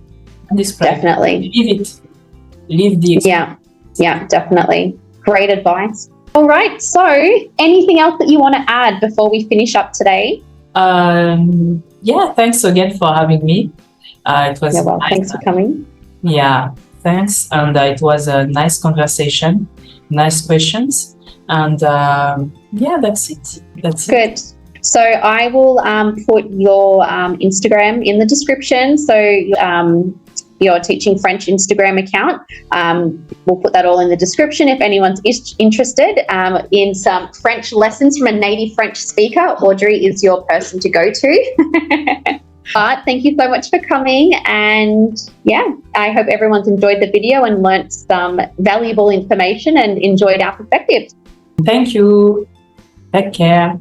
[SPEAKER 2] And describe
[SPEAKER 1] Definitely.
[SPEAKER 2] Live it. Live the experience.
[SPEAKER 1] Yeah, definitely. Great advice. All right. So anything else that you want to add before we finish up today?
[SPEAKER 2] Yeah, thanks again for having me. It was
[SPEAKER 1] Well,
[SPEAKER 2] nice.
[SPEAKER 1] thanks for coming.
[SPEAKER 2] Yeah, thanks. And it was a nice conversation, nice questions. And yeah, that's it. That's it.
[SPEAKER 1] Good. So I will put your Instagram in the description. So your Teaching French Instagram account. We'll put that all in the description if anyone's interested in some French lessons from a native French speaker. Audrey is your person to go to. But thank you so much for coming. And yeah, I hope everyone's enjoyed the video and learnt some valuable information and enjoyed our perspectives.
[SPEAKER 2] Thank you. Take care.